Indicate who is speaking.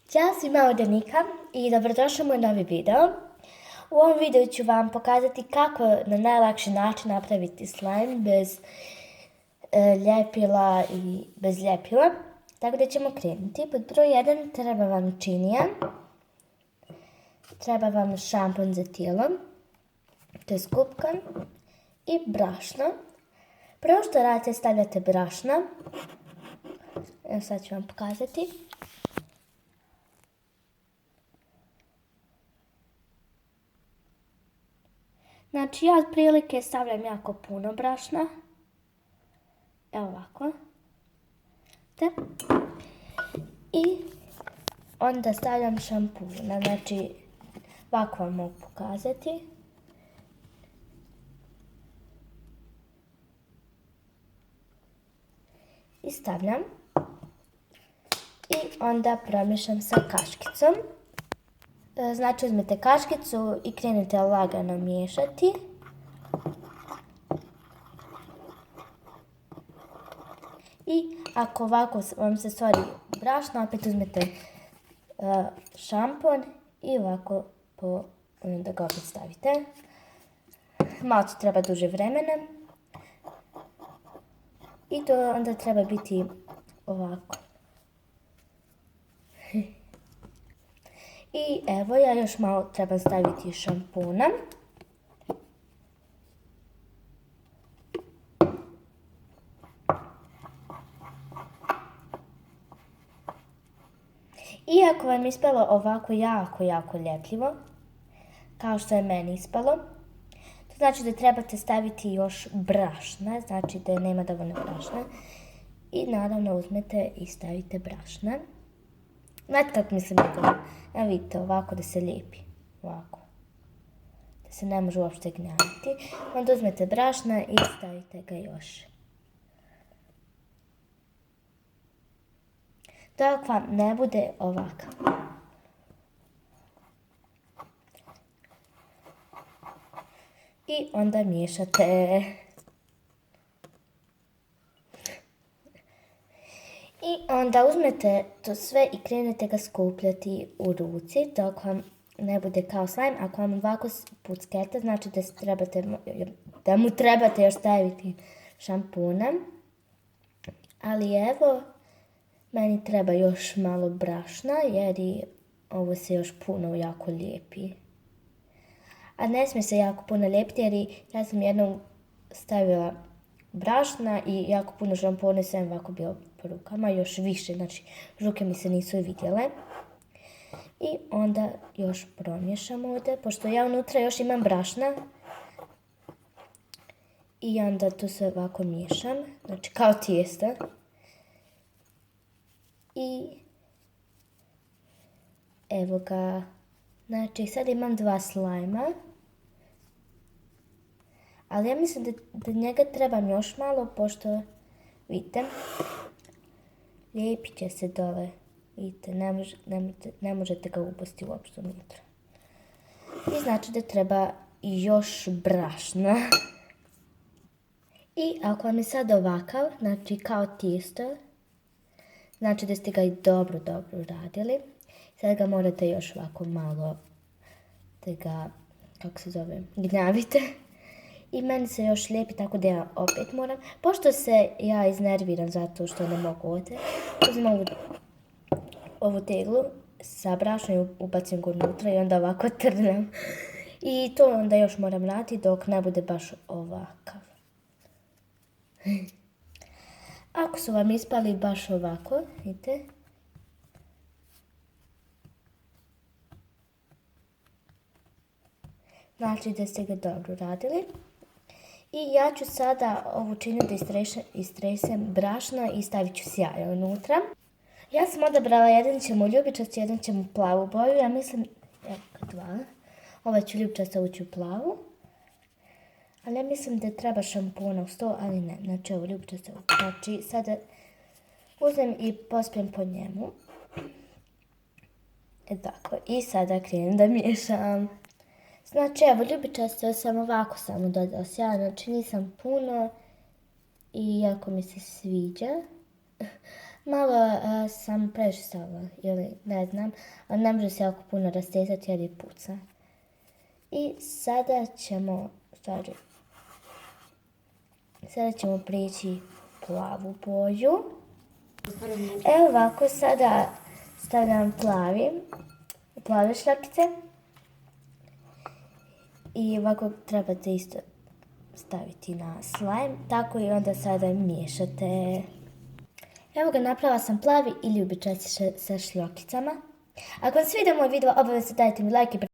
Speaker 1: Ćao svima od Danika i dobrodošli u moj novi video. U ovom videu ću vam pokazati kako na najlakši način napraviti slime bez ljepila i bez ljepila. Tako da ćemo krenuti. Pod broj 1 treba vam činija, treba vam šampon za tijelo, to je skupka i brašno. Prvo što radite, stavljate brašna. Evo sad ću vam pokazati. Znači ja otprilike stavljam jako puno brašna. Evo ovako. I onda stavljam šampuna. Znači ovako vam mogu pokazati. I stavljam. I onda promješam sa kaškicom. Znači uzmete kaškicu i krenete lagano miješati. I ako ovako vam se stvori brašno, opet uzmete šampon i ovako da ga opet stavite. Malo će treba duže vremena. I to onda treba biti ovako. I evo, ja još malo trebam staviti šampuna. I ako vam ispalo ovako jako ljepljivo, kao što je meni ispalo, to znači da trebate staviti još brašna, znači da nema dovoljno brašna. I naravno uzmete i stavite brašna. Znate kako mislim da evo vidite, ovako da se lijepi, ovako, da se ne može uopšte gnjaviti. Onda uzmete brašna i stavite ga još. Dok vam ne bude ovakav. I onda miješate. I onda uzmete to sve i krenete ga skupljati u ruci dok vam ne bude kao slime. Ako vam ovako puckete, znači da mu trebate još staviti šampuna. Ali evo, meni treba još malo brašna jer ovo se još puno jako lijepi. A ne smije se jako puno lijepiti jer ja sam jednom stavila brašna i jako puno šampona i sam ovako bilo po rukama, još više, znači ruke mi se nisu vidjele. I onda još promiješam ovdje, pošto ja unutra još imam brašna. I onda to sve ovako miješam, znači kao tijesto. I evo ga, znači sad imam dva slajma. Ali ja mislim da njega trebam još malo, pošto, vidite, lijepit će se dole. Vidite, ne možete ga upasti uopšte unutra. I znači da treba još brašna. I ako vam je sad ovakav, znači kao tijesto, znači da ste ga i dobro radili. Sad ga morate još ovako malo da ga, kako se zove, gnjavite. I meni se još lijepi, tako da ja opet moram. Pošto se ja iznerviram zato što ne mogu ovdje, uzmem ovu teglu sa brašnom i ubacim ga unutra i onda ovako trljam. I to onda još moram raditi dok ne bude baš ovakav. Ako su vam ispali baš ovako, vidite. Znači da ste ga dobro radili. I ja ću sada ovu činiju da istresem brašna i stavit ću sjaj unutra. Ja sam odabrala jedan ćemo ljubičast, jedan ćemo plavu boju. Ja mislim, evo dva. Ovaj ću ljubičasta ući u plavu. Ali ja mislim da treba šampuna uz to, ali ne. Znači ovo ljubičasta ući. Znači sada uzmem i pospijem po njemu. Tako, i sada krenem da miješam. Znači evo, ljubičasto sam ovako samo dodala sjaj, znači nisam puno i jako mi se sviđa. Malo sam previše stavila, ili ne znam, ali ne može se jako puno rastezati jer je puca. I sada ćemo prijeći plavu boju. Evo ovako, sada stavljam plave šljakice. I ovako trebate isto staviti na slime, tako i onda sada miješate. Evo ga, napravila sam plavi ili uobičajeni sa šljokicama. Ako vam se svidio moj video, obavezno dajte mi like i